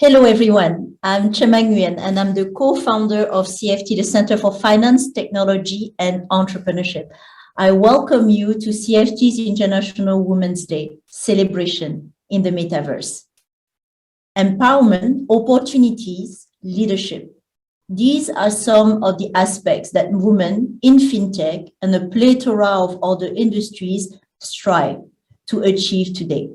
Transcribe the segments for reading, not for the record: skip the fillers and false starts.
Hello, everyone. I'm Chemang Nguyen, and I'm the co-founder of CFT, the Center for Finance, Technology, and Entrepreneurship. I welcome you to CFT's International Women's Day celebration in the Metaverse. Empowerment, opportunities, leadership. These are some of the aspects that women in fintech and a plethora of other industries strive to achieve today.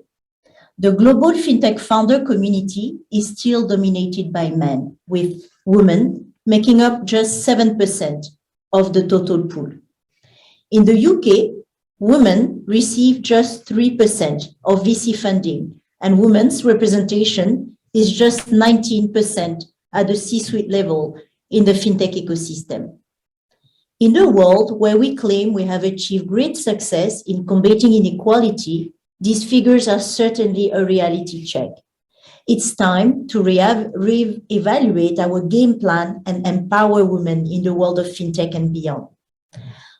The global fintech founder community is still dominated by men, with women making up just 7% of the total pool. In the UK, women receive just 3% of VC funding, and women's representation is just 19% at the C-suite level in the fintech ecosystem. In a world where we claim we have achieved great success in combating inequality, these figures are certainly a reality check. It's time to re-evaluate our game plan and empower women in the world of fintech and beyond.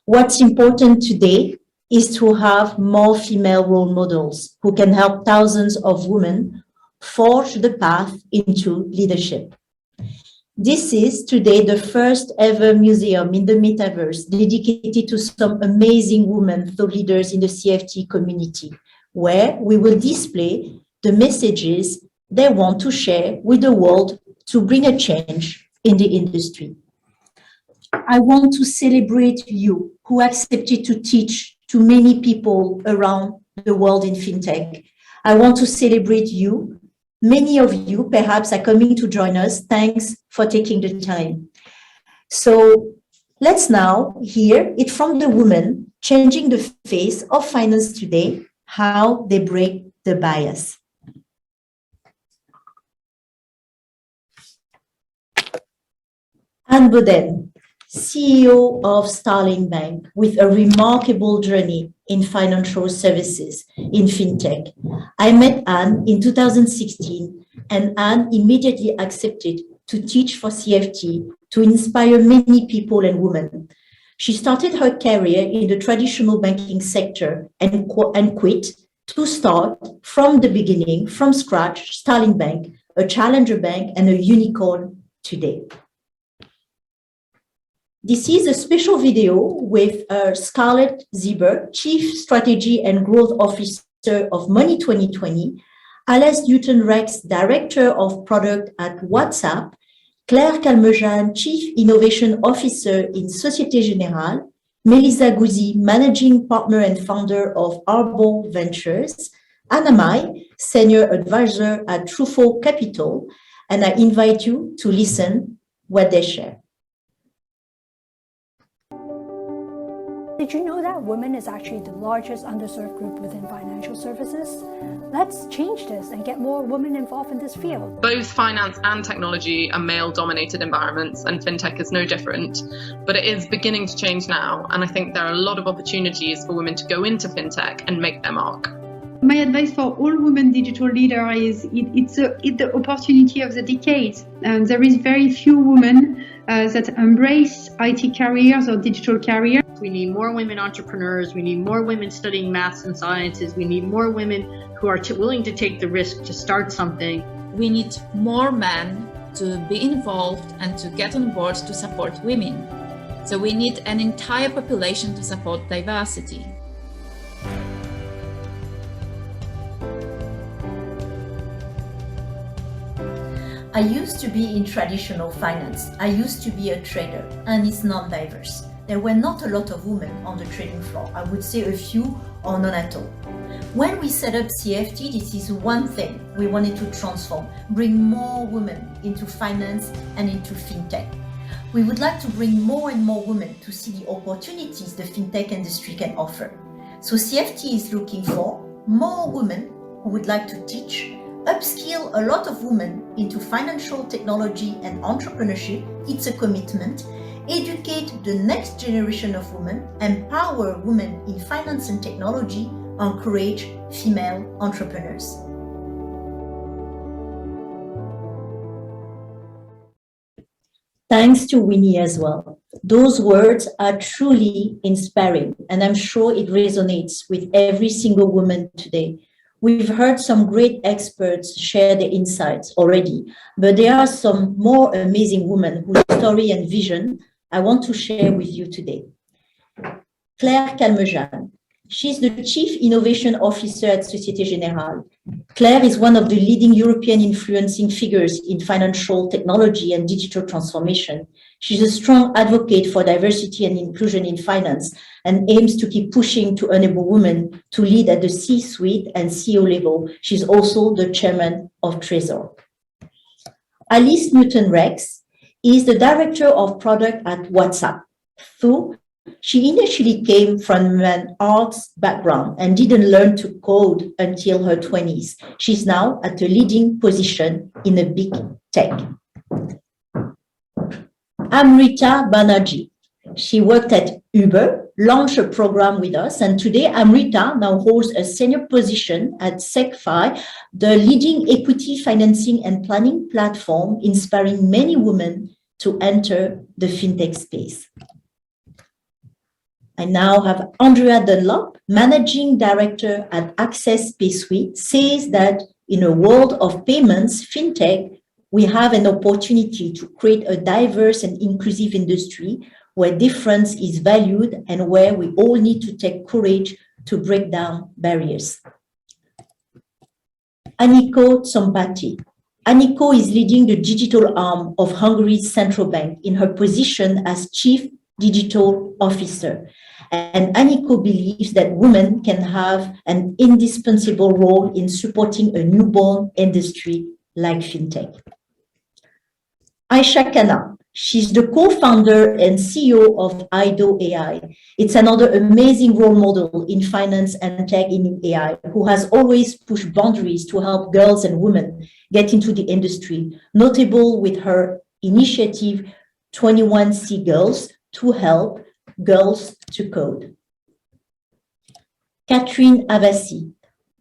What's important today is to have more female role models who can help thousands of women forge the path into leadership. This is today the first ever museum in the Metaverse dedicated to some amazing women thought leaders in the CFT community, where we will display the messages they want to share with the world to bring a change in the industry. I want to celebrate you who accepted to teach to many people around the world in fintech. I want to celebrate you. Many of you perhaps are coming to join us. Thanks for taking the time. So let's now hear it from the women changing the face of finance today, how they break the bias. Anne Boden, CEO of Starling Bank, with a remarkable journey in financial services in fintech. I met Anne in 2016, and Anne immediately accepted to teach for CFT to inspire many people and women. She started her career in the traditional banking sector and quit to start from the beginning, from scratch, Starling Bank, a challenger bank and a unicorn today. This is a special video with Scarlett Zieber, Chief Strategy and Growth Officer of Money 2020, Alice Newton-Rex, Director of Product at WhatsApp, Clare Calmejane, Chief Innovation Officer in Société Générale, Melissa Guzzi, Managing Partner and Founder of Arbor Ventures, Anna Mai, Senior Advisor at Truffaut Capital, and I invite you to listen what they share. Did you know that women is actually the largest underserved group within financial services? Let's change this and get more women involved in this field. Both finance and technology are male-dominated environments, and fintech is no different. But it is beginning to change now, and I think there are a lot of opportunities for women to go into fintech and make their mark. My advice for all women digital leaders is it's the opportunity of the decade. And there is very few women that embrace IT careers or digital careers. We need more women entrepreneurs. We need more women studying maths and sciences. We need more women who are willing to take the risk to start something. We need more men to be involved and to get on board to support women. So we need an entire population to support diversity. I used to be in traditional finance. I used to be a trader, and it's non-diverse. There were not a lot of women on the trading floor. I would say a few or none at all. When we set up CFT, this is one thing we wanted to transform, bring more women into finance and into fintech. We would like to bring more and more women to see the opportunities the fintech industry can offer. So CFT is looking for more women who would like to teach, upskill a lot of women into financial technology and entrepreneurship. It's a commitment. Educate the next generation of women, empower women in finance and technology, encourage female entrepreneurs. Thanks to Winnie as well. Those words are truly inspiring, and I'm sure it resonates with every single woman today. We've heard some great experts share their insights already, but there are some more amazing women whose story and vision I want to share with you today. Clare Calmejane. She's the Chief Innovation Officer at Société Générale. Clare is one of the leading European influencing figures in financial technology and digital transformation. She's a strong advocate for diversity and inclusion in finance and aims to keep pushing to enable women to lead at the C-suite and CEO level. She's also the chairman of Trésor. Alice Newton-Rex is the director of product at WhatsApp. She initially came from an arts background and didn't learn to code until her 20s. She's now at a leading position in a big tech. Rita Banerjee. She worked at Uber, launched a program with us, and today Amrita now holds a senior position at SecFi, the leading equity financing and planning platform, inspiring many women to enter the fintech space. I now have Andrea Dunlop, Managing Director at Access PaySuite, says that in a world of payments, fintech, we have an opportunity to create a diverse and inclusive industry where difference is valued and where we all need to take courage to break down barriers. Aniko Zompati. Aniko is leading the digital arm of Hungary's central bank in her position as Chief Digital Officer. And Aniko believes that women can have an indispensable role in supporting a newborn industry like fintech. Aisha Khanna, she's the co-founder and CEO of IDO AI. It's another amazing role model in finance and tech in AI, who has always pushed boundaries to help girls and women get into the industry, notable with her initiative 21C Girls to help girls to code. Katherine Avassi,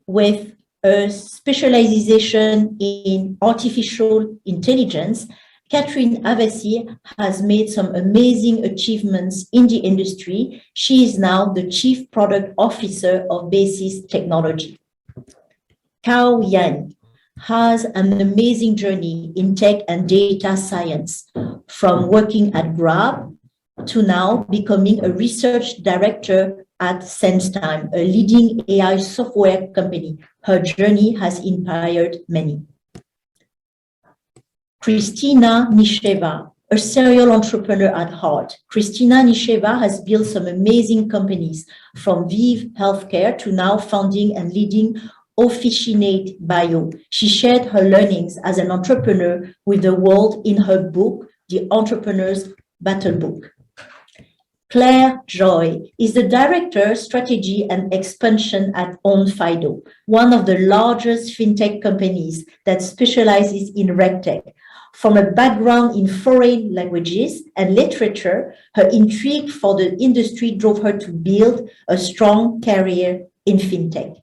with a specialization in artificial intelligence, Katherine Avassi has made some amazing achievements in the industry. She is now the Chief Product Officer of Basis Technology. Calmejane has an amazing journey in tech and data science, from working at Grab to now becoming a research director at SenseTime, a leading AI software company. Her journey has inspired many. Christina Mishreva, a serial entrepreneur at heart. Christina Mishreva has built some amazing companies, from Vive Healthcare to now founding and leading Officinate Bio. She shared her learnings as an entrepreneur with the world in her book, The Entrepreneur's Battle Book. Clare Joy is the Director, Strategy and Expansion at OnFido, one of the largest fintech companies that specializes in RegTech. From a background in foreign languages and literature, her intrigue for the industry drove her to build a strong career in fintech.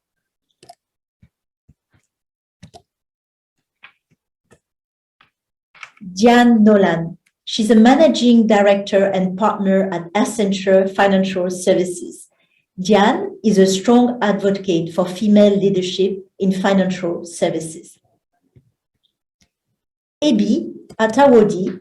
Diane Nolan. She's a managing director and partner at Accenture Financial Services. Diane is a strong advocate for female leadership in financial services. Ebi Atawodi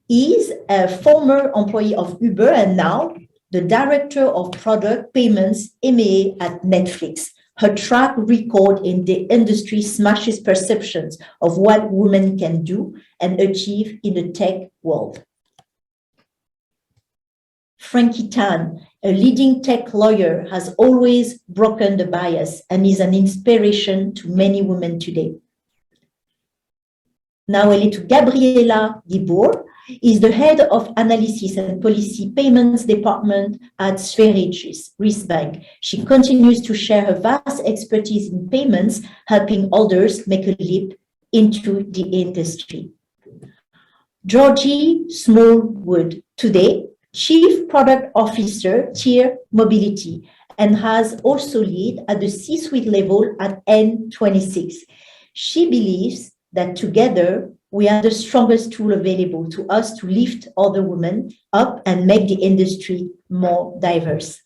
is a former employee of Uber and now the Director of Product Payments MEA at Netflix. Her track record in the industry smashes perceptions of what women can do and achieve in the tech world. Frankie Tan, a leading tech lawyer, has always broken the bias and is an inspiration to many women today. Now to Gabriella Dibor, is the head of analysis and policy payments department at Sveriges Riksbank. She continues to share her vast expertise in payments, helping others make a leap into the industry. Georgina Smallwood, today Chief Product Officer, Tier Mobility, and has also led at the C-suite level at N26. She believes that together we are the strongest tool available to us to lift other women up and make the industry more diverse.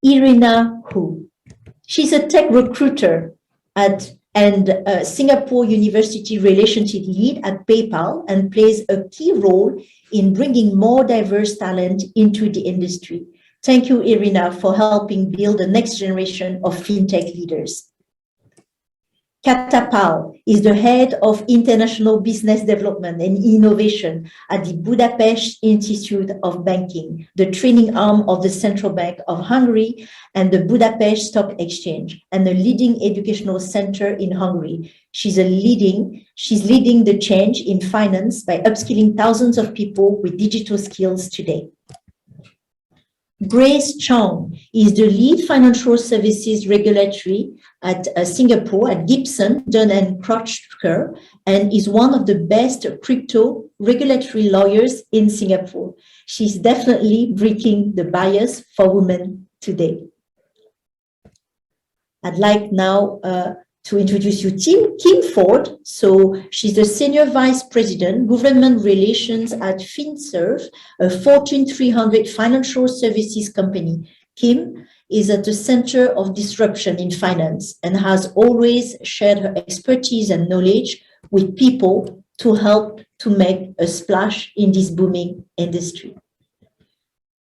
Irina Hu. She's a tech recruiter and Singapore University Relationship Lead at PayPal and plays a key role in bringing more diverse talent into the industry. Thank you, Irina, for helping build the next generation of fintech leaders. Kata Pal is the head of International Business Development and Innovation at the Budapest Institute of Banking, the training arm of the Central Bank of Hungary and the Budapest Stock Exchange, and a leading educational center in Hungary. She's leading the change in finance by upskilling thousands of people with digital skills today. Grace Chong is the lead financial services regulatory at Singapore at Gibson, Dunn & Crutcher, and is one of the best crypto regulatory lawyers in Singapore. She's definitely breaking the bias for women today. I'd like now to introduce you Kim Ford. So she's the Senior Vice President, Government Relations at FinServe, a Fortune 300 financial services company. Kim is at the center of disruption in finance and has always shared her expertise and knowledge with people to help to make a splash in this booming industry.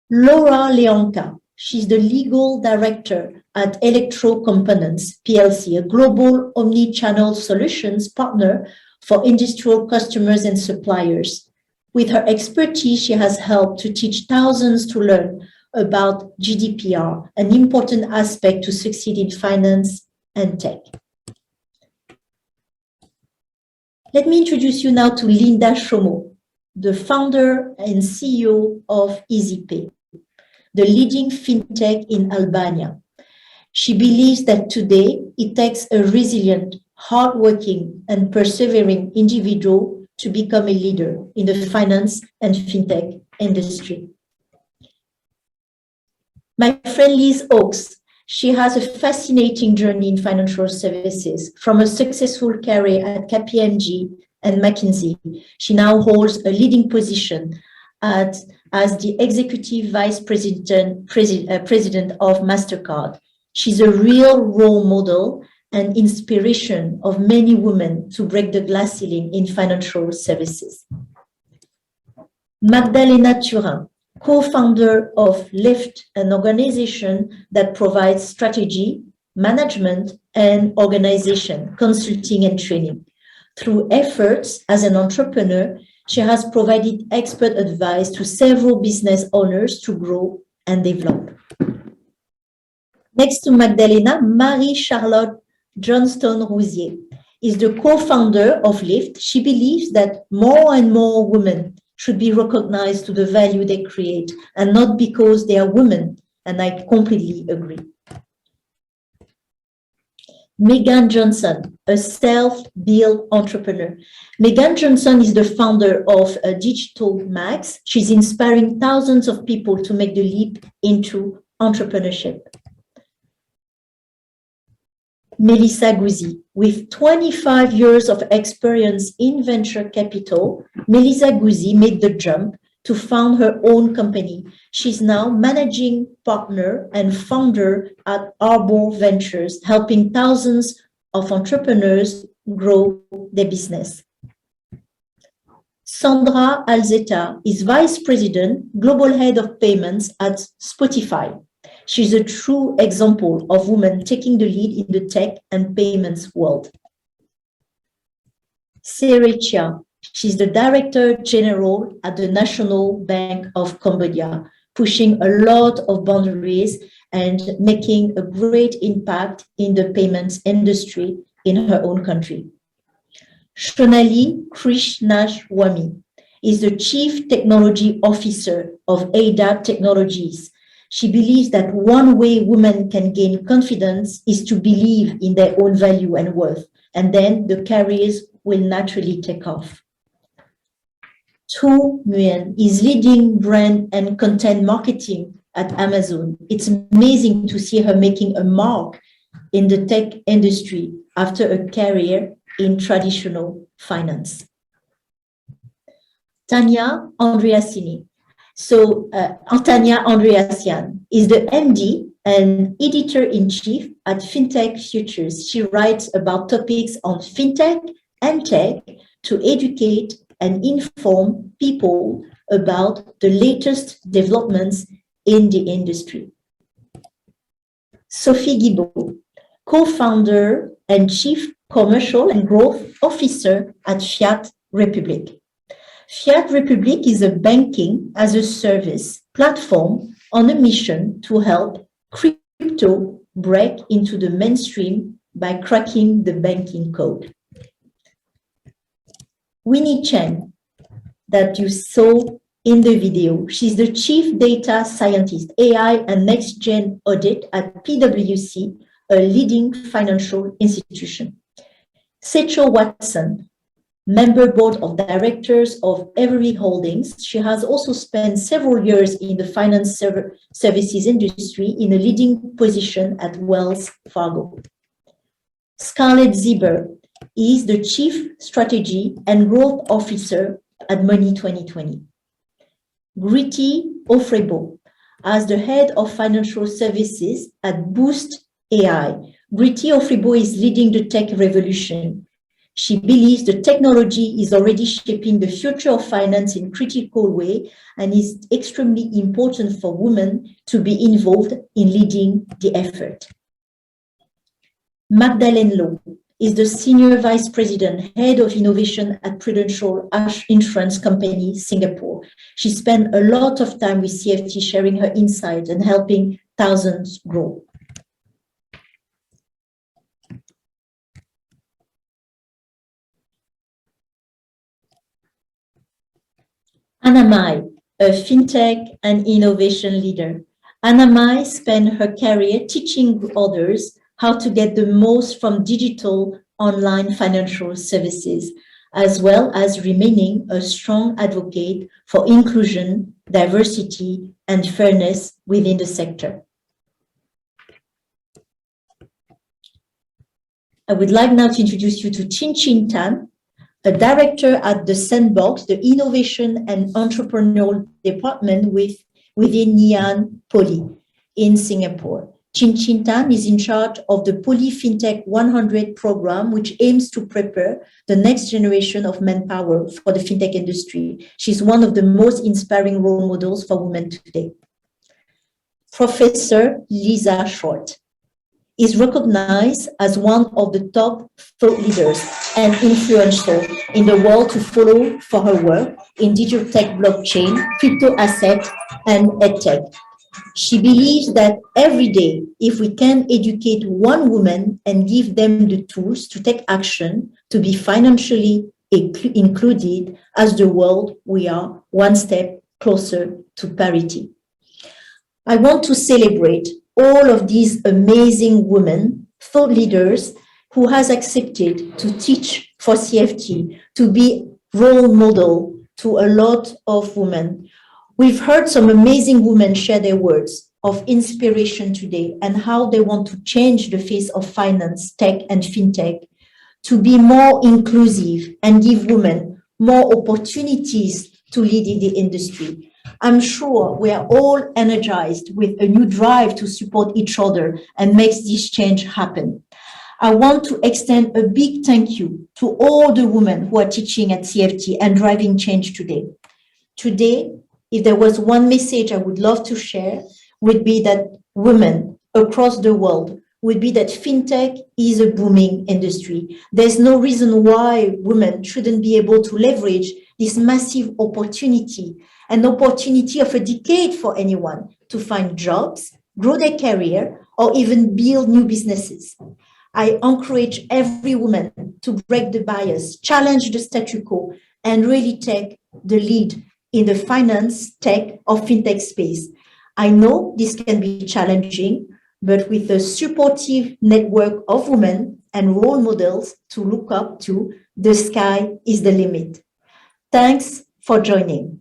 Laura Leonka, she's the legal director at Electro Components PLC, a global omni-channel solutions partner for industrial customers and suppliers. With her expertise, she has helped to teach thousands to learn about GDPR, an important aspect to succeed in finance and tech. Let me introduce you now to Linda Shomo, the founder and CEO of EasyPay, the leading fintech in Albania. She believes that today it takes a resilient, hardworking, and persevering individual to become a leader in the finance and fintech industry. My friend Liz Oakes, she has a fascinating journey in financial services. From a successful career at KPMG and McKinsey, she now holds a leading position as the Executive Vice President of MasterCard. She's a real role model and inspiration of many women to break the glass ceiling in financial services. Magdalena Turin, co-founder of Lift, an organization that provides strategy, management, and organization, consulting and training. Through efforts as an entrepreneur, she has provided expert advice to several business owners to grow and develop. Next to Magdalena, Marie-Charlotte Johnstone-Rouzier is the co-founder of Lift. She believes that more and more women should be recognized to the value they create and not because they are women, and I completely agree. Megan Johnson, a self-built entrepreneur. Megan Johnson is the founder of Digital Max. She's inspiring thousands of people to make the leap into entrepreneurship. Melissa Guzzi, with 25 years of experience in venture capital, Melissa Guzzi made the jump to found her own company. She's now managing partner and founder at Arbor Ventures, helping thousands of entrepreneurs grow their business. Sandra Alonzo is Vice President, Global Head of Payments at Spotify. She's a true example of women taking the lead in the tech and payments world. Sere Chia, she's the Director General at the National Bank of Cambodia, pushing a lot of boundaries and making a great impact in the payments industry in her own country. Shonali Krishnaswamy is the Chief Technology Officer of Ada Technologies. She believes that one way women can gain confidence is to believe in their own value and worth, and then the careers will naturally take off. Tu Nguyen is leading brand and content marketing at Amazon. It's amazing to see her making a mark in the tech industry after a career in traditional finance. Tanya Andreassini. So Tanya Andreassini is the MD and editor-in-chief at Fintech Futures. She writes about topics on fintech and tech to educate and inform people about the latest developments in the industry. Sophie Guibourg, co-founder and chief commercial and growth officer at Fiat Republic. Fiat Republic is a banking as a service platform on a mission to help crypto break into the mainstream by cracking the banking code. Winnie Chen, that you saw in the video, she's the chief data scientist, AI and next-gen audit at PwC, a leading financial institution. Secho Watson, member board of directors of Every Holdings. She has also spent several years in the finance services industry in a leading position at Wells Fargo. Scarlett Zieber is the chief strategy and growth officer at Money 2020. Griti Ofrebo, as the head of financial services at Boost AI. Griti Ofrebo is leading the tech revolution. She believes the technology is already shaping the future of finance in a critical way and is extremely important for women to be involved in leading the effort. Magdalene Law is the Senior Vice President, Head of Innovation at Prudential Insurance Company, Singapore. She spent a lot of time with CFT sharing her insights and helping thousands grow. Anna Mai, a fintech and innovation leader. Anna Mai spent her career teaching others how to get the most from digital online financial services, as well as remaining a strong advocate for inclusion, diversity, and fairness within the sector. I would like now to introduce you to Chin Tan, a director at the Sandbox, the Innovation and Entrepreneurial Department within Ngee Poly in Singapore. Chin Tan is in charge of the Poly Fintech 100 program, which aims to prepare the next generation of manpower for the fintech industry. She's one of the most inspiring role models for women today. Professor Lisa Short is recognized as one of the top thought leaders and influential in the world to follow for her work in digital tech, blockchain, crypto asset, and edtech. She believes that every day, if we can educate one woman and give them the tools to take action, to be financially included as the world, we are one step closer to parity. I want to celebrate all of these amazing women, thought leaders, who has accepted to teach for CFT, to be role model to a lot of women. We've heard some amazing women share their words of inspiration today and how they want to change the face of finance, tech, and fintech to be more inclusive and give women more opportunities to lead in the industry. I'm sure we are all energized with a new drive to support each other and make this change happen. I want to extend a big thank you to all the women who are teaching at CFT and driving change today. Today, if there was one message I would love to share, would be that women across the world would be that fintech is a booming industry. There's no reason why women shouldn't be able to leverage this massive opportunity, an opportunity of a decade for anyone to find jobs, grow their career, or even build new businesses. I encourage every woman to break the bias, challenge the status quo, and really take the lead in the finance, tech, or fintech space. I know this can be challenging, but with a supportive network of women and role models to look up to, the sky is the limit. Thanks for joining.